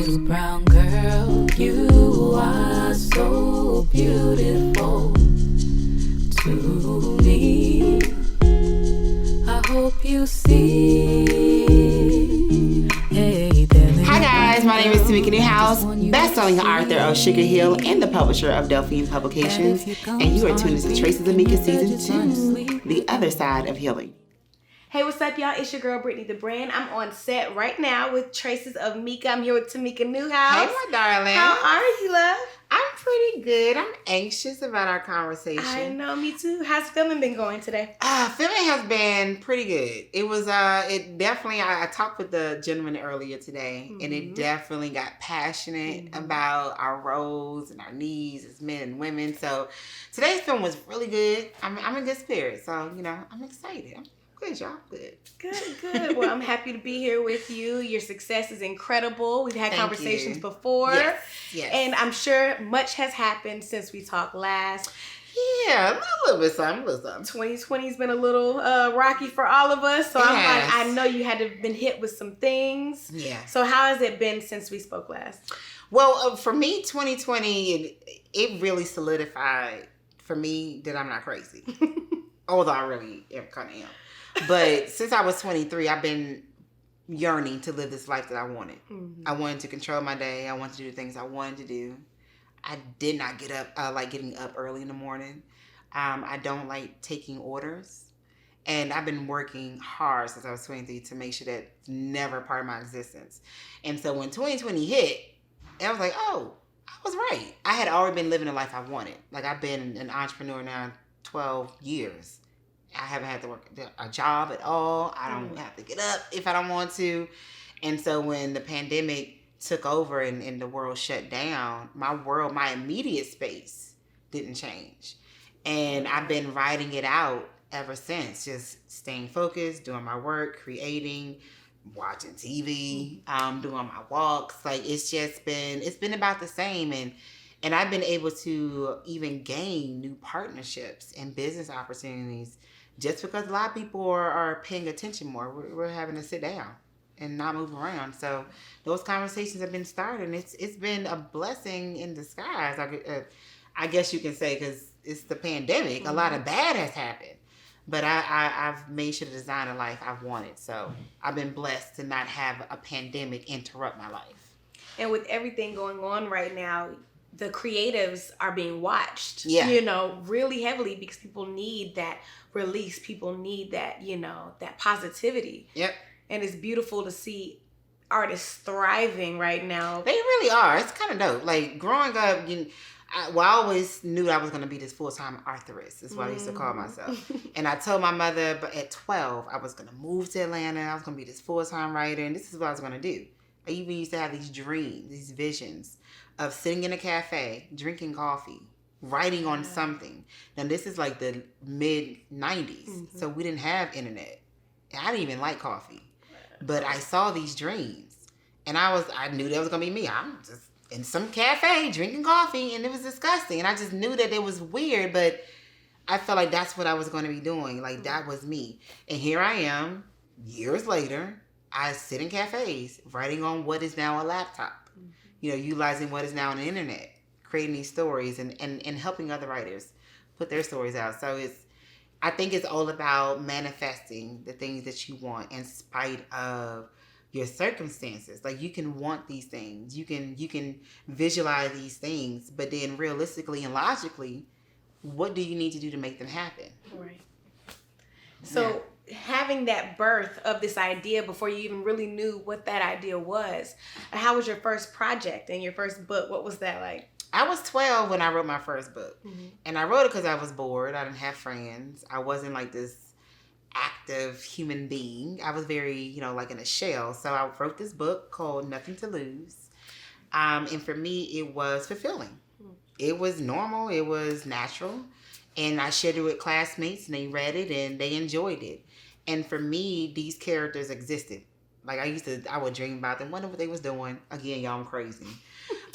little brown girl, you are so beautiful to me. I hope you see. Hey there. Hi guys, my name is Tamika Newhouse, best-selling author of Sugar Hill and the publisher of Delphine Publications, and you are tuned to Traces of Mika Season 2, The Other Side of Healing. Hey, what's up, y'all? It's your girl, Britni the Brand. I'm on set right now with Traces of Mika. I'm here with Tamika Newhouse. Hey, my darling. How are you, love? I'm pretty good. I'm anxious about our conversation. I know, me too. How's filming been going today? Filming has been pretty good. It was, it definitely, I talked with the gentleman earlier today, and it definitely got passionate about our roles and our needs as men and women. So today's film was really good. I'm in good spirits. So, you know, I'm excited. Good, y'all. Good. Good. Well, I'm happy to be here with you. Your success is incredible. We've had conversations before. Yes. And I'm sure much has happened since we talked last. Yeah, a little bit something. 2020's been a little rocky for all of us. So I'm like, I know you had to have been hit with some things. Yeah. So how has it been since we spoke last? Well, for me, 2020, it really solidified for me that I'm not crazy. Although I really kind of am. But since I was 23, I've been yearning to live this life that I wanted. I wanted to control my day. I wanted to do the things I wanted to do. I did not get up, like getting up early in the morning. I don't like taking orders. And I've been working hard since I was 23 to make sure that's never part of my existence. And so when 2020 hit, I was like, oh, I was right. I had already been living the life I wanted. Like, I've been an entrepreneur now 12 years. I haven't had to work a job at all. I don't have to get up if I don't want to. And so when the pandemic took over and the world shut down, my immediate space didn't change. And I've been riding it out ever since, just staying focused, doing my work, creating, watching TV, doing my walks. Like, it's been about the same. And I've been able to even gain new partnerships and business opportunities just because a lot of people are paying attention more. We're having to sit down and not move around. So those conversations have been started. And it's been a blessing in disguise, I guess you can say, because it's the pandemic. A lot of bad has happened. But I've made sure to design a life I've wanted. So I've been blessed to not have a pandemic interrupt my life. And with everything going on right now, the creatives are being watched, really heavily because people need that release. People need that, that positivity. Yep. And it's beautiful to see artists thriving right now. They really are. It's kind of dope. Like, growing up, I always knew I was going to be this full-time authoress. Is what I used to call myself. And I told my mother, but at 12, I was going to move to Atlanta. I was going to be this full-time writer, and this is what I was going to do. I even used to have these dreams, these visions of sitting in a cafe, drinking coffee, writing on something. Now, this is like the mid-90s, so we didn't have internet. And I didn't even like coffee. But I saw these dreams, and I knew that was going to be me. I'm just in some cafe drinking coffee, and it was disgusting. And I just knew that it was weird, but I felt like that's what I was going to be doing. Like, that was me. And here I am, years later, I sit in cafes, writing on what is now a laptop. Utilizing what is now on the internet, creating these stories and helping other writers put their stories out. So I think it's all about manifesting the things that you want in spite of your circumstances. Like, you can want these things, you can visualize these things, but then realistically and logically, what do you need to do to make them happen? Right. So having that birth of this idea before you even really knew what that idea was, how was your first project and your first book? What was that like? I was 12 when I wrote my first book. And I wrote it because I was bored. I didn't have friends. I wasn't like this active human being. I was very, like in a shell. So I wrote this book called Nothing to Lose. And for me, it was fulfilling. It was normal. It was natural. And I shared it with classmates, and they read it, and they enjoyed it. And for me, these characters existed. Like, I would dream about them, wonder what they was doing. Again, y'all, I'm crazy.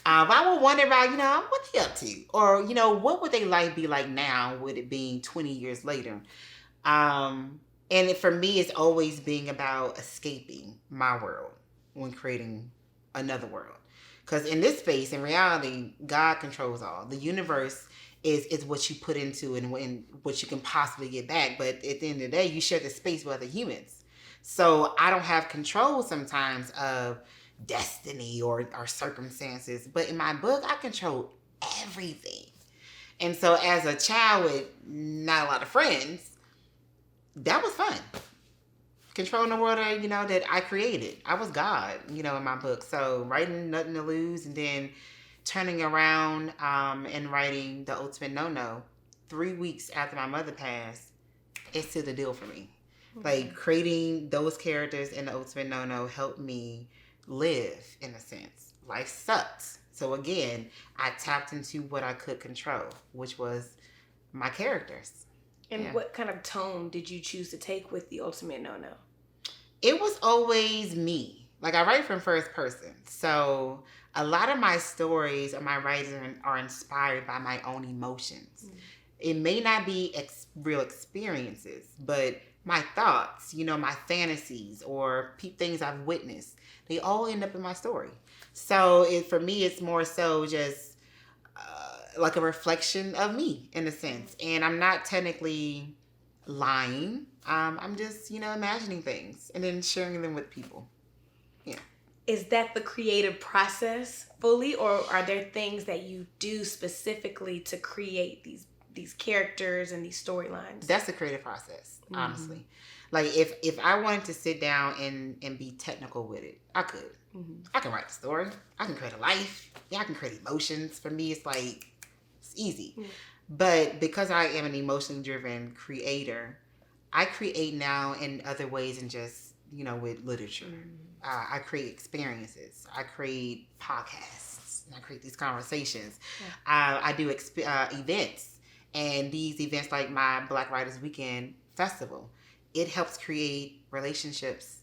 But I would wonder about, what they up to? Or, what would their life be like now with it being 20 years later? And for me, it's always being about escaping my world when creating another world. Because in this space, in reality, God controls all. The universe is what you put into and what you can possibly get back. But at the end of the day, you share the space with other humans. So I don't have control sometimes of destiny or circumstances. But in my book, I control everything. And so as a child with not a lot of friends, that was fun. Controlling the world that, that I created. I was God, in my book. So writing Nothing to Lose and then turning around and writing The Ultimate No-No 3 weeks after my mother passed, it sealed the deal for me. Mm-hmm. Like creating those characters in The Ultimate No-No helped me live in a sense. Life sucked. So again, I tapped into what I could control, which was my characters. And what kind of tone did you choose to take with The Ultimate No-No? It was always me. Like I write from first person. So a lot of my stories or my writing are inspired by my own emotions. Mm. It may not be real experiences, but my thoughts, my fantasies or things I've witnessed, they all end up in my story. So for me, it's more so just like a reflection of me in a sense. And I'm not technically lying. I'm just, imagining things and then sharing them with people. Yeah. Is that the creative process fully, or are there things that you do specifically to create these characters and these storylines? That's the creative process, honestly. Mm-hmm. Like if I wanted to sit down and be technical with it, I could. Mm-hmm. I can write a story. I can create a life. Yeah, I can create emotions. For me, it's like, it's easy. Mm-hmm. But because I am an emotionally driven creator, I create now in other ways than just, with literature. Mm-hmm. I create experiences. I create podcasts. I create these conversations. Yeah. I do events. And these events like my Black Writers Weekend Festival, it helps create relationships.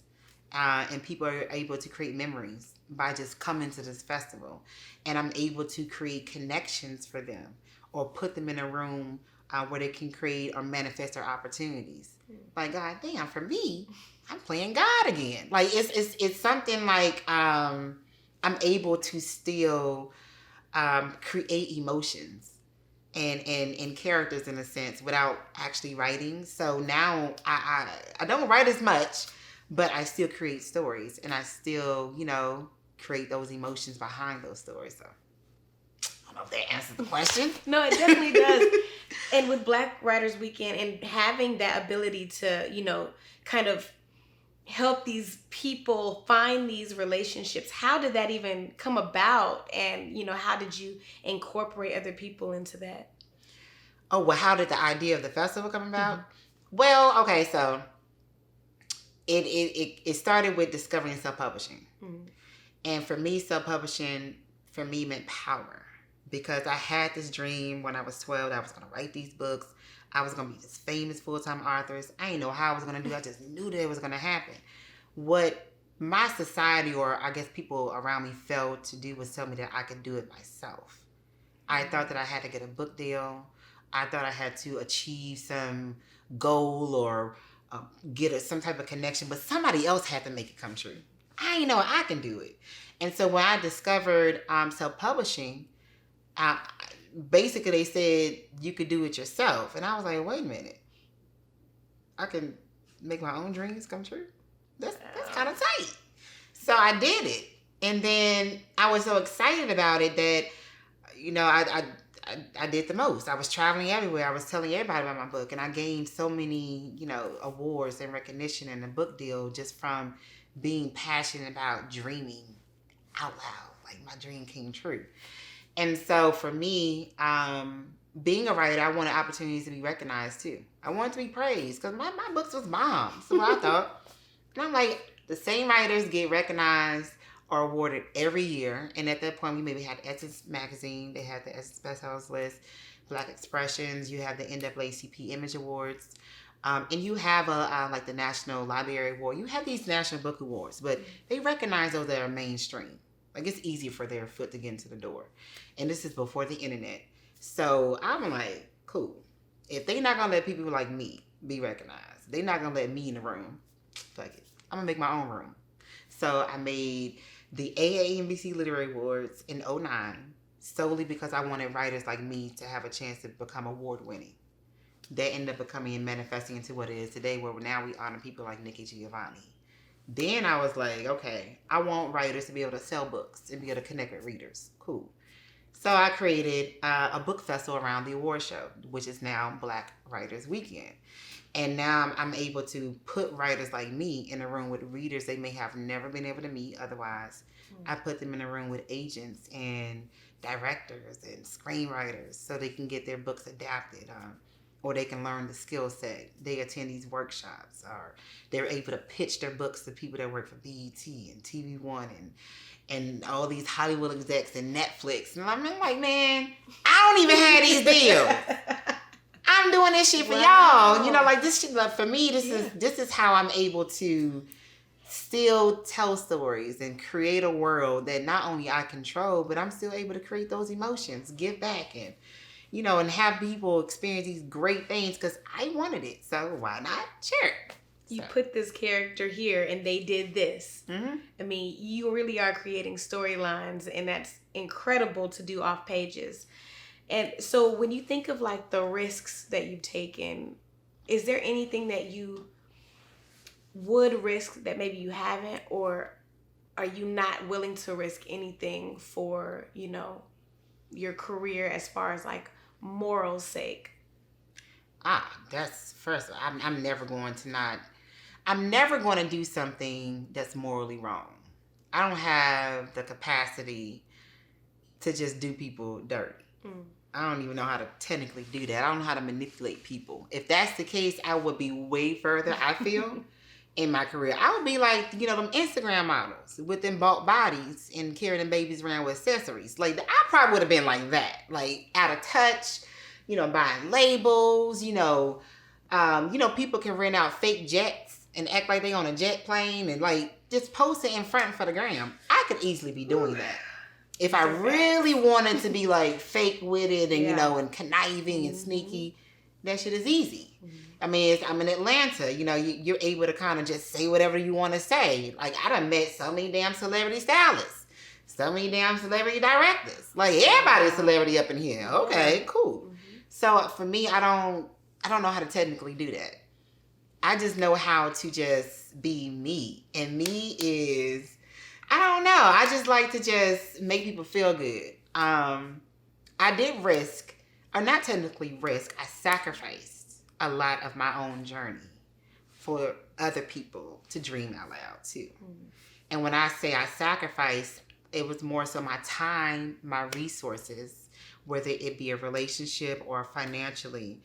And people are able to create memories by just coming to this festival. And I'm able to create connections for them or put them in a room where they can create or manifest their opportunities. Like, God damn, for me, I'm playing God again. Like, it's something like I'm able to still create emotions and characters in a sense without actually writing. So now I don't write as much, but I still create stories and I still, create those emotions behind those stories. So I don't know if that answers the question. No, it definitely does. And with Black Writers Weekend and having that ability to, kind of help these people find these relationships, how did that even come about? And, how did you incorporate other people into that? Oh, well, how did the idea of the festival come about? Mm-hmm. Well, okay, so it started with discovering self-publishing. Mm-hmm. And for me, self-publishing, meant power. Because I had this dream when I was 12 that I was going to write these books. I was going to be this famous full-time author. I didn't know how I was going to do it. I just knew that it was going to happen. What my society, or I guess people around me, failed to do was tell me that I could do it myself. I thought that I had to get a book deal. I thought I had to achieve some goal or get some type of connection. But somebody else had to make it come true. I didn't know I can do it. And so when I discovered self-publishing, basically they said you could do it yourself. And I was like, wait a minute. I can make my own dreams come true? That's kind of tight. So I did it. And then I was so excited about it that, I did the most. I was traveling everywhere. I was telling everybody about my book. And I gained so many, awards and recognition and a book deal just from being passionate about dreaming out loud. Like my dream came true. And so for me, being a writer, I wanted opportunities to be recognized too. I wanted to be praised because my books was bomb. So I thought. And I'm like, the same writers get recognized or awarded every year. And at that point, we maybe had Essence Magazine. They had the Essence Bestsellers List, Black Expressions. You have the NAACP Image Awards. And you have like the National Library Award. You have these National Book Awards, but they recognize those that are mainstream. Like it's easy for their foot to get into the door. And this is before the internet. So I'm like, cool. If they're not going to let people like me be recognized, they're not going to let me in the room. Fuck it. I'm going to make my own room. So I made the AAMBC Literary Awards in 2009 solely because I wanted writers like me to have a chance to become award-winning. That ended up becoming and manifesting into what it is today, where now we honor people like Nikki Giovanni. Then I was like, okay, I want writers to be able to sell books and be able to connect with readers. Cool. So I created a book festival around the award show, which is now Black Writers Weekend. And now I'm able to put writers like me in a room with readers they may have never been able to meet otherwise. I put them in a room with agents and directors and screenwriters so they can get their books adapted, or they can learn the skill set. They attend these workshops, or they're able to pitch their books to people that work for BET and TV One and all these Hollywood execs and Netflix. And I'm like, man, I don't even have these deals. I'm doing this shit for y'all. You know, like this shit, like for me, this is how I'm able to still tell stories and create a world that not only I control, but I'm still able to create those emotions, give back, and, you know, and have people experience these great things because I wanted it. So why not share it? You put this character here and they did this. Mm-hmm. I mean, you really are creating storylines, and that's incredible to do off pages. And so when you think of like the risks that you've taken, is there anything that you would risk that maybe you haven't, or are you not willing to risk anything for, you know, your career as far as like moral sake? That's first. I'm never going to do something that's morally wrong. I don't have the capacity to just do people dirty. I don't even know how to technically do that. I don't know how to manipulate people. If that's the case, I would be way further, I feel, in my career. I would be like, you know, them Instagram models with them bulk bodies and carrying them babies around with accessories. Like, I probably would have been like that. Like, out of touch, you know, buying labels, you know, people can rent out fake jets and act like they on a jet plane and, like, just post it in front for the gram. I could easily be doing that. If I really wanted to be like fake with it and, you know, and conniving and sneaky, that shit is easy. I mean, I'm in Atlanta, you know, you're able to kind of just say whatever you want to say. Like, I done met so many damn celebrity stylists, so many damn celebrity directors. Like, everybody's a celebrity up in here. Okay, cool. So for me, I don't know how to technically do that. I just know how to just be me. And me is, I don't know. I just like to just make people feel good. I did risk, or not technically risk, I sacrificed a lot of my own journey for other people to dream out loud too. And when I say I sacrificed, it was more so my time, my resources, whether it be a relationship or financially.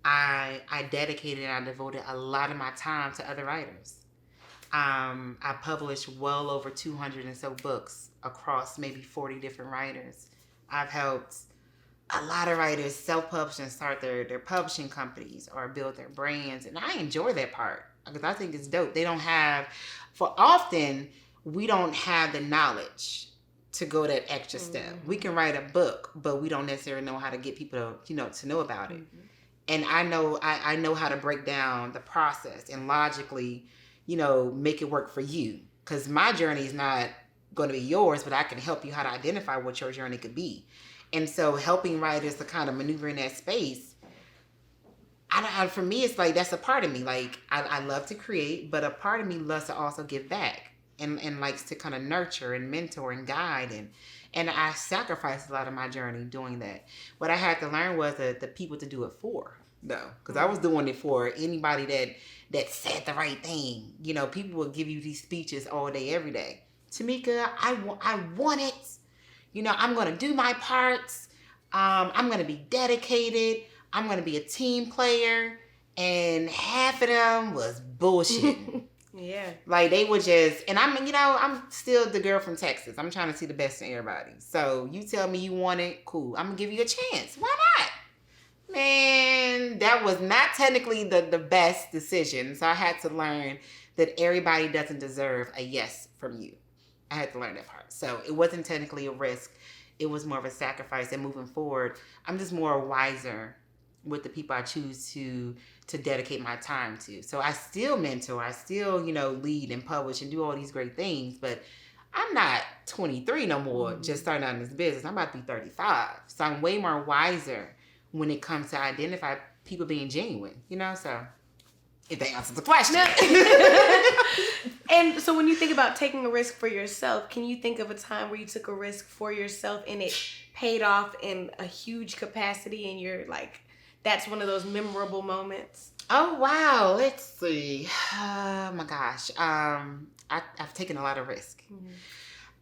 I dedicated and I devoted a lot of my time to other writers. I published well over 200 and so books across maybe 40 different writers. I've helped a lot of writers self-publish and start their publishing companies or build their brands. And I enjoy that part because I think it's dope. Often we don't have the knowledge to go that extra step. We can write a book, but we don't necessarily know how to get people to know about it. And I know how to break down the process and logically, you know, make it work for you. Because my journey is not going to be yours, but I can help you how to identify what your journey could be. And so helping writers to kind of maneuver in that space, for me, it's like that's a part of me. Like, I love to create, but a part of me loves to also give back and likes to kind of nurture and mentor and guide. And I sacrificed a lot of my journey doing that. What I had to learn was the people to do it for, though. Because I was doing it for anybody that said the right thing. You know, people will give you these speeches all day, every day. Tamika, I want it. You know, I'm going to do my parts. I'm going to be dedicated. I'm going to be a team player. And half of them was bullshit. Yeah. Like, they were just, and I'm still the girl from Texas. I'm trying to see the best in everybody. So you tell me you want it, cool. I'm going to give you a chance. Why not? Man, that was not technically the best decision. So I had to learn that everybody doesn't deserve a yes from you. I had to learn that part. So it wasn't technically a risk. It was more of a sacrifice. And moving forward, I'm just more wiser with the people I choose to dedicate my time to. So I still mentor. I still, lead and publish and do all these great things. But I'm not 23 no more, just starting out in this business. I'm about to be 35. So I'm way more wiser when it comes to identify people being genuine, you know? So if that answers the question. And so when you think about taking a risk for yourself, can you think of a time where you took a risk for yourself and it paid off in a huge capacity and you're like, that's one of those memorable moments? Oh, wow. Let's see. Oh, my gosh. I've taken a lot of risk.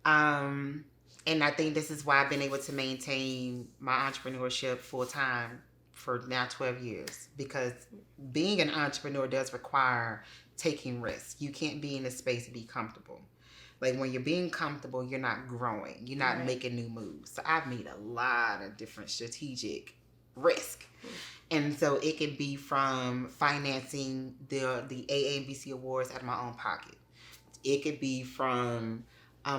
And I think this is why I've been able to maintain my entrepreneurship full time for now 12 years. Because being an entrepreneur does require taking risks. You can't be in a space and be comfortable. Like when you're being comfortable, you're not growing. You're not making new moves. So I've made a lot of different strategic risk. And so it can be from financing the AA and BC awards out of my own pocket. It could be from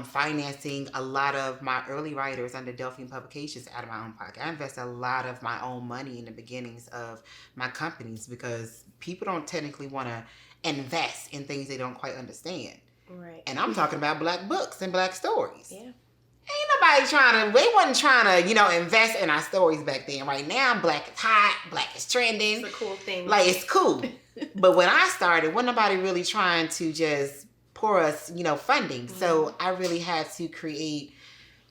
financing a lot of my early writers under Delphine Publications out of my own pocket. I invest a lot of my own money in the beginnings of my companies because people don't technically want to invest in things they don't quite understand. Right. And I'm talking about Black books and Black stories. Yeah. Ain't nobody they wasn't trying to, invest in our stories back then. Right now, Black is hot, Black is trending. It's a cool thing. Like, it's cool. But when I started, wasn't nobody really trying to just pour us, funding. Mm-hmm. So I really had to create,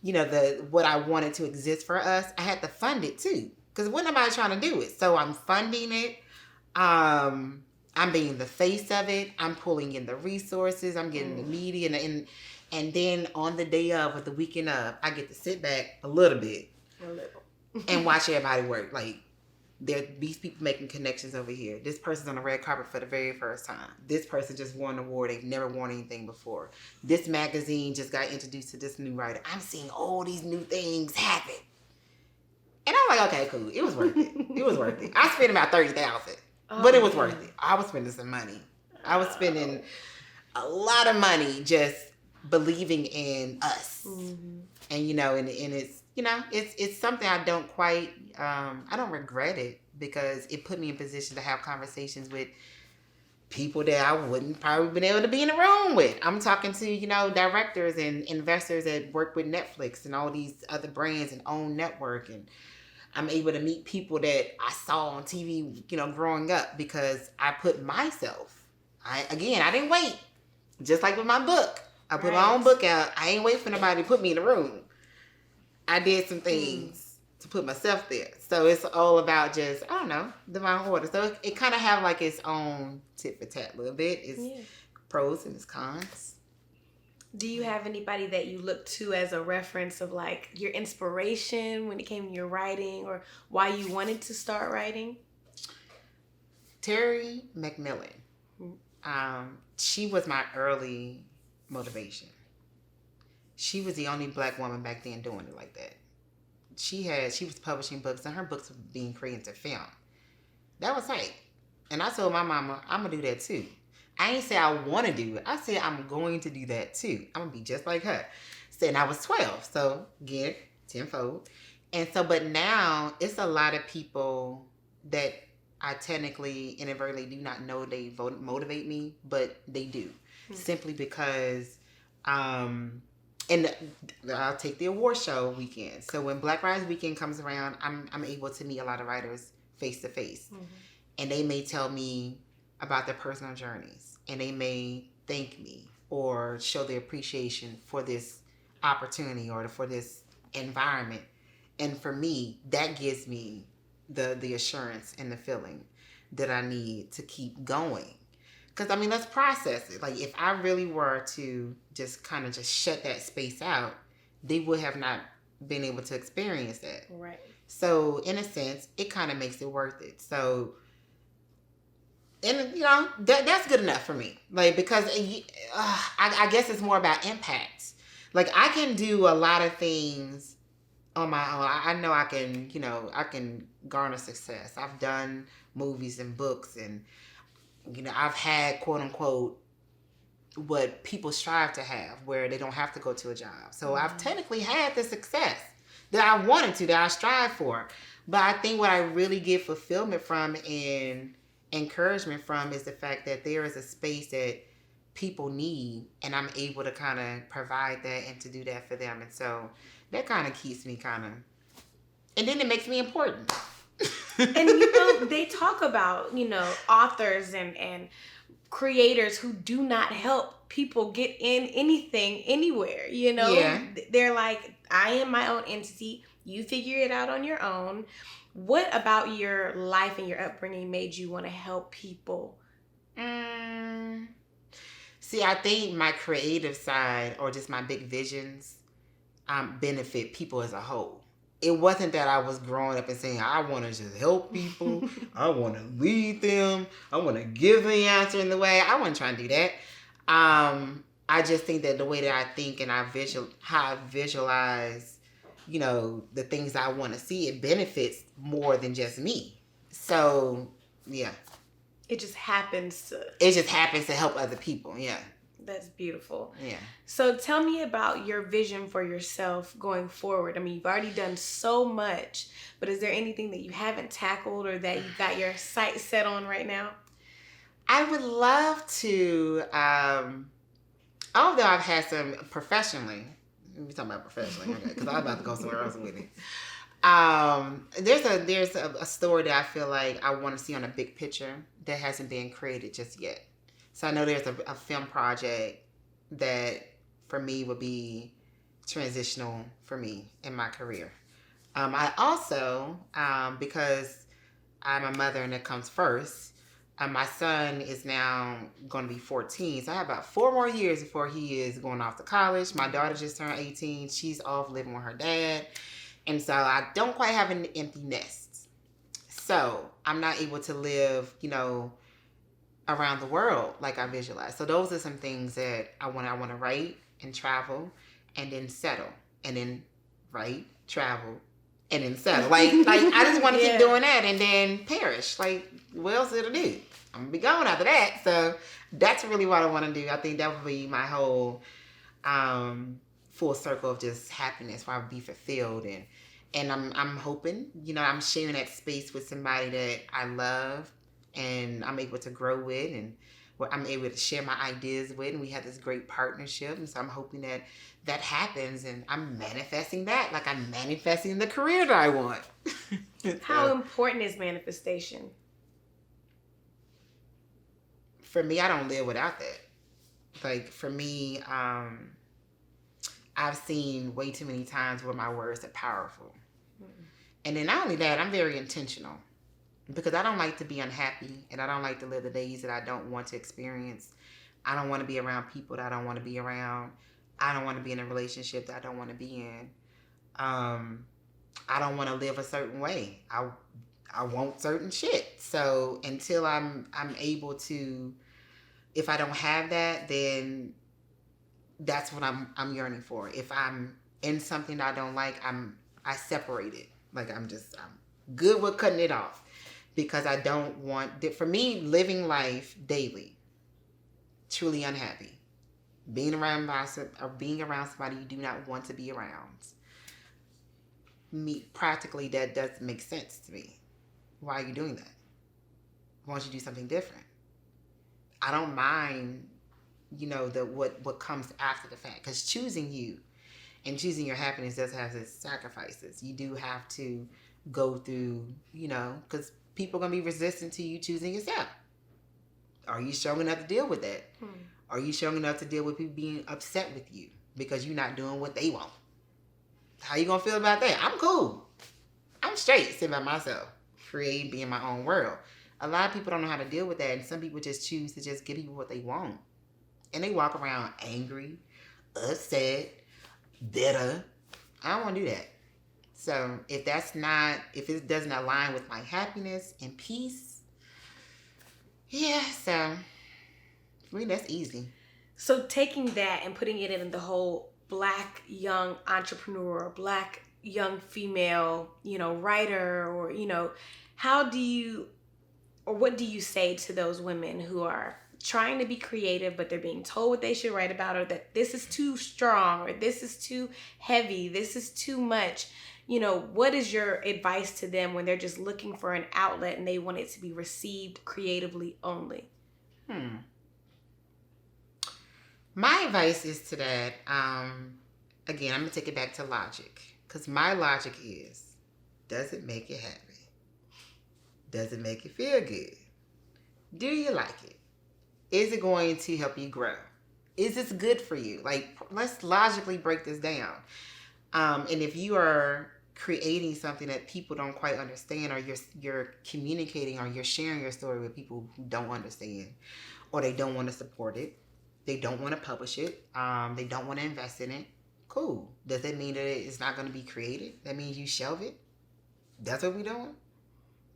what I wanted to exist for us. I had to fund it too. Because wasn't nobody trying to do it. So I'm funding it. I'm being the face of it. I'm pulling in the resources. I'm getting the media. And then on the day of or the weekend of, I get to sit back a little bit and watch everybody work. Like, these people making connections over here. This person's on the red carpet for the very first time. This person just won an award. They've never won anything before. This magazine just got introduced to this new writer. I'm seeing all these new things happen. And I'm like, okay, cool. It was worth it. It was worth it. I spent about $30,000. But it was worth it. I was spending some money. I was spending a lot of money just believing in us. Mm-hmm. And, it's something I don't quite, I don't regret it because it put me in position to have conversations with people that I wouldn't probably been able to be in the room with. I'm talking to, directors and investors that work with Netflix and all these other brands and own network, and I'm able to meet people that I saw on TV, growing up because I put myself. I didn't wait. Just like with my book. I put my own book out. I ain't wait for nobody to put me in a room. I did some things to put myself there. So it's all about just, I don't know, divine order. So it kind of have like its own tit for tat a little bit. It's pros and its cons. Do you have anybody that you look to as a reference of like your inspiration when it came to your writing or why you wanted to start writing? Terry McMillan. She was my early motivation. She was the only Black woman back then doing it like that. She was publishing books and her books were being created into film. That was right. And I told my mama, I'm going to do that too. I ain't say I want to do it. I said I'm going to do that too. I'm going to be just like her. And I was 12. So again, tenfold. And so, but now it's a lot of people that I technically inadvertently do not know they motivate me, but they do. Mm-hmm. Simply because, and I'll take the award show weekend. So when Black Writers Weekend comes around, I'm able to meet a lot of writers face to face. And they may tell me about their personal journeys, and they may thank me or show their appreciation for this opportunity or for this environment. And for me, that gives me the assurance and the feeling that I need to keep going. Because, let's process it. Like, if I really were to just kind of just shut that space out, they would have not been able to experience that. Right. So, in a sense, it kind of makes it worth it. So, and, that's good enough for me. Like, because I guess it's more about impact. Like, I can do a lot of things on my own. I know I can garner success. I've done movies and books and, I've had, quote unquote, what people strive to have, where they don't have to go to a job. So I've technically had the success that I wanted to, that I strive for. But I think what I really get fulfillment from and encouragement from is the fact that there is a space that people need, and I'm able to kind of provide that and to do that for them. And so that kind of keeps me and then it makes me important. And they talk about, authors and creators who do not help people get in anything anywhere. Yeah. They're like, I am my own entity. You figure it out on your own. What about your life and your upbringing made you want to help people? See, I think my creative side or just my big visions benefit people as a whole. It wasn't that I was growing up and saying, I want to just help people. I want to lead them. I want to give them the answer in the way. I wasn't trying to do that. I just think that the way that I think and how I visualize, the things I want to see, it benefits more than just me. So, yeah. It just happens to help other people, yeah. That's beautiful. Yeah. So tell me about your vision for yourself going forward. I mean, you've already done so much, but is there anything that you haven't tackled or that you got your sights set on right now? I would love to, although I've had some professionally, we're talking about professionally, okay, because I'm about to go somewhere else with it. There's a story that I feel like I want to see on a big picture that hasn't been created just yet. So I know there's a film project that for me would be transitional for me in my career. I also, because I'm a mother and it comes first, my son is now going to be 14. So I have about 4 more years before he is going off to college. My daughter just turned 18. She's off living with her dad. And so I don't quite have an empty nest. So I'm not able to live, around the world like I visualize. So those are some things that I want to write and travel and then settle and then write, travel, and then settle. Like I just want to keep doing that and then perish. Like, what else did I do? I'm going to be gone after that. So that's really what I want to do. I think that would be my whole full circle of just happiness where I would be fulfilled. And I'm hoping, I'm sharing that space with somebody that I love and I'm able to grow with and I'm able to share my ideas with, and we have this great partnership. And so I'm hoping that happens, and I'm manifesting that, like I'm manifesting the career that I want. How important is manifestation? For me, I don't live without that. Like, for me, I've seen way too many times where my words are powerful. Mm-hmm. And then not only that, I'm very intentional. Because I don't like to be unhappy, and I don't like to live the days that I don't want to experience. I don't want to be around people that I don't want to be around. I don't want to be in a relationship that I don't want to be in. I don't want to live a certain way. I want certain shit. So until I'm able to, if I don't have that, then that's what I'm yearning for. If I'm in something that I don't like, I separate it. Like I'm good with cutting it off. Because I don't want, for me, living life daily, truly unhappy, being around somebody you do not want to be around, practically that doesn't make sense to me. Why are you doing that? Why don't you do something different? I don't mind, what comes after the fact, because choosing you and choosing your happiness does have its sacrifices. You do have to go through, because people are going to be resistant to you choosing yourself. Are you strong enough to deal with that? Are you strong enough to deal with people being upset with you because you're not doing what they want? How you going to feel about that? I'm cool. I'm straight sitting by myself, free, be in my own world. A lot of people don't know how to deal with that, and some people just choose to just give people what they want. And they walk around angry, upset, bitter. I don't want to do that. So if it doesn't align with my happiness and peace, so for me, that's easy. So taking that and putting it in the whole Black young entrepreneur, Black young female, writer, or, how do you, or what do you say to those women who are trying to be creative, but they're being told what they should write about, or that this is too strong, or this is too heavy, this is too much? What is your advice to them when they're just looking for an outlet and they want it to be received creatively only? My advice is to that, again, I'm going to take it back to logic. Because my logic is, does it make you happy? Does it make you feel good? Do you like it? Is it going to help you grow? Is this good for you? Like, let's logically break this down. And if you are creating something that people don't quite understand, or you're communicating or you're sharing your story with people who don't understand, or they don't want to support it, they don't want to publish it, they don't want to invest in it, cool. Does that mean that it's not going to be created? That means you shelve it? That's what we're doing?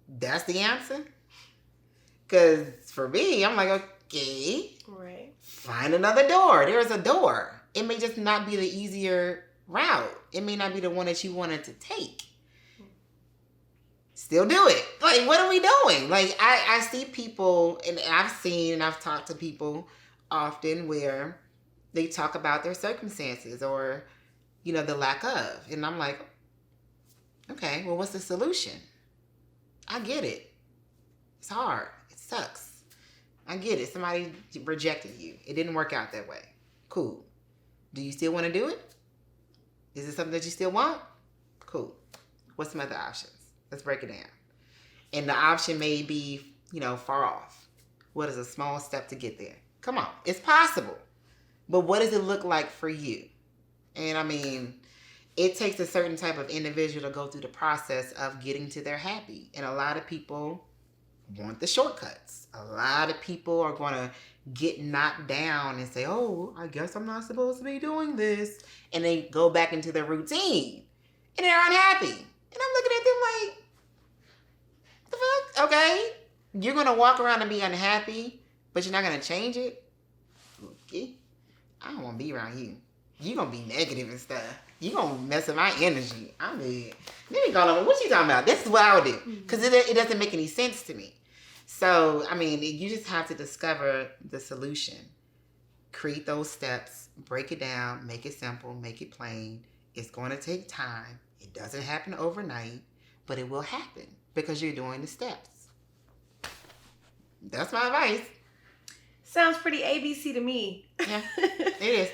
That's the answer? Because for me, I'm like, okay, right. Find another door. There's a door. It may just not be the easier route. It may not be the one that you wanted to take. Still do it. Like, what are we doing? Like, I see people, and I've talked to people often where they talk about their circumstances or, the lack of. And I'm like, okay, well, what's the solution? I get it. It's hard. It sucks. I get it. Somebody rejected you. It didn't work out that way. Cool. Do you still want to do it? Is it something that you still want? Cool. What's some other options? Let's break it down. And the option may be, far off. What is a small step to get there? Come on. It's possible. But what does it look like for you? And I mean, it takes a certain type of individual to go through the process of getting to their happy. And a lot of people want the shortcuts. A lot of people are going to get knocked down and say, oh, I guess I'm not supposed to be doing this. And they go back into their routine. And they're unhappy. And I'm looking at them like, the fuck? Okay. You're going to walk around and be unhappy, but you're not going to change it? Okay. I don't want to be around you. You're going to be negative and stuff. You're going to mess with my energy. I'm good. Let me go on. What you talking about? This is what I would do. Because it doesn't make any sense to me. So, I mean, you just have to discover the solution. Create those steps. Break it down. Make it simple. Make it plain. It's going to take time. It doesn't happen overnight. But it will happen because you're doing the steps. That's my advice. Sounds pretty ABC to me. Yeah, it is.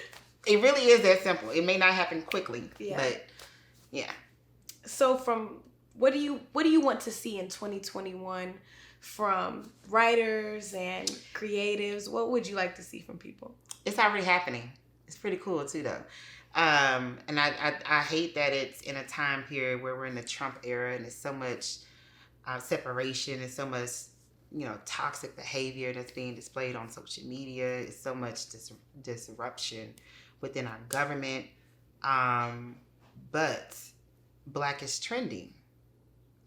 It really is that simple. It may not happen quickly, but yeah. So what do you want to see in 2021 from writers and creatives? What would you like to see from people? It's already happening. It's pretty cool too, though. And I hate that it's in a time period where we're in the Trump era and there's so much separation and so much toxic behavior that's being displayed on social media. It's so much disruption within our government. But black is trending.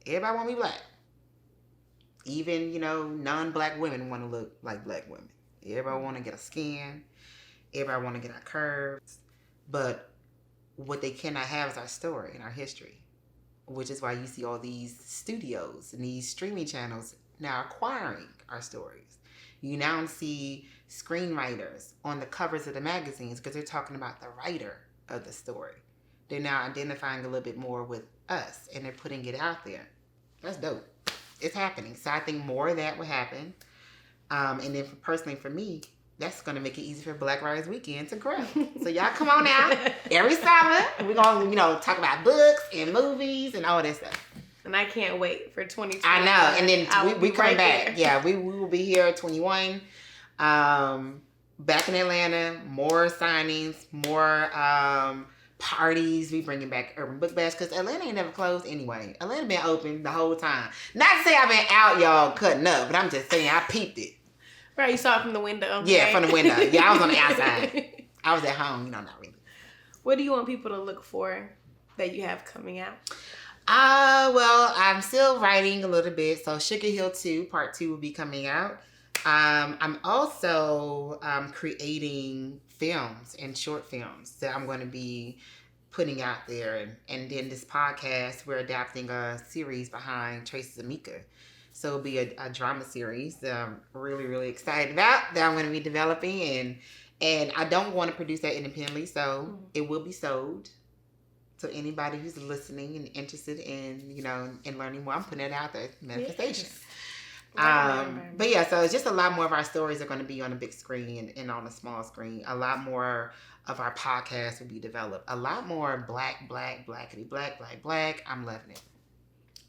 Everybody want to be black. Even, non-black women want to look like black women. Everybody want to get a skin. Everybody want to get our curves. But what they cannot have is our story and our history, which is why you see all these studios and these streaming channels now acquiring our stories. You now see screenwriters on the covers of the magazines because they're talking about the writer of the story. They're now identifying a little bit more with us and they're putting it out there. That's dope. It's happening. So I think more of that will happen. And then personally for me, that's going to make it easy for Black Writers Weekend to grow. So y'all come on out every summer. We're going to, talk about books and movies and all that stuff. And I can't wait for 2020. I know. And then we come back. There. Yeah, we will be here at 21. Back in Atlanta. More signings. More parties. We bringing back Urban Book Bash because Atlanta ain't never closed anyway. Atlanta been open the whole time. Not to say I've been out, y'all, cutting up. But I'm just saying I peeped it. Right, you saw it from the window. Yeah, right? From the window. Yeah, I was on the outside. I was at home, not really. What do you want people to look for that you have coming out? Well, I'm still writing a little bit. So Sugar Hill 2, Part 2 will be coming out. I'm also creating films and short films that I'm going to be putting out there. And then this podcast, we're adapting a series behind Traces of Mika. So it'll be a drama series that I'm really, really excited about that I'm going to be developing. And I don't want to produce that independently, so it will be sold. So anybody who's listening and interested in, in learning more, I'm putting it out there. Manifestation. But yeah, so it's just a lot more of our stories are going to be on the big screen and on the small screen. A lot more of our podcast will be developed. A lot more blackity black. I'm loving it.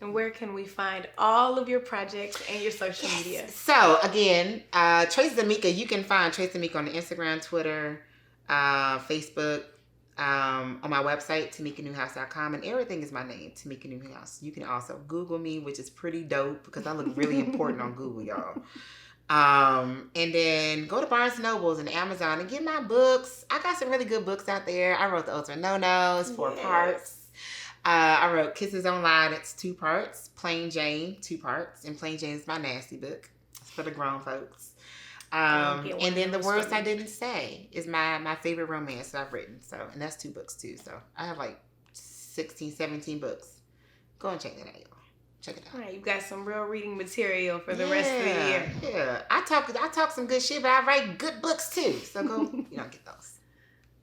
And where can we find all of your projects and your social media? So again, Tracy Tamika, you can find Tracy Tamika on the Instagram, Twitter, Facebook, on my website, TamikaNewhouse.com, and everything is my name, Tamika Newhouse. You can also Google me, which is pretty dope because I look really important on Google, y'all. And then go to Barnes & Nobles and Amazon and get my books. I got some really good books out there. I wrote The Ultimate No-Nos, 4 parts. I wrote Kisses Online. It's 2 parts. Plain Jane, 2 parts. And Plain Jane is my nasty book. It's for the grown folks. And then The Words I Didn't Say is my favorite romance that I've written. So, and that's 2 books too. So I have like 16, 17 books. Go and check that out, y'all. Check it out. All right, you got some real reading material for the rest of the year. Yeah, I talk some good shit, but I write good books too. So go, get those.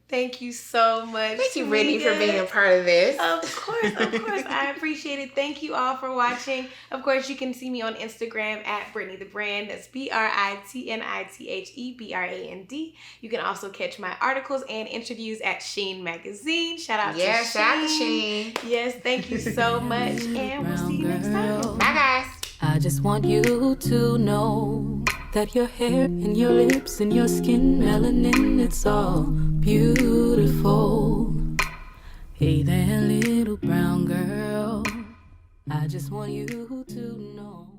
Thank you so much. Thank you, Britni, for being a part of this. Of course. I appreciate it. Thank you all for watching. Of course, you can see me on Instagram at Britni the Brand. That's BritniTheBrand. You can also catch my articles and interviews at Sheen Magazine. Shout out to Sheen. Shout out to Sheen. Yes, thank you so much. And we'll see you next time. Bye, guys. I just want you to know that your hair and your lips and your skin, melanin, it's all beautiful. Hey there, little brown girl. I just want you to know.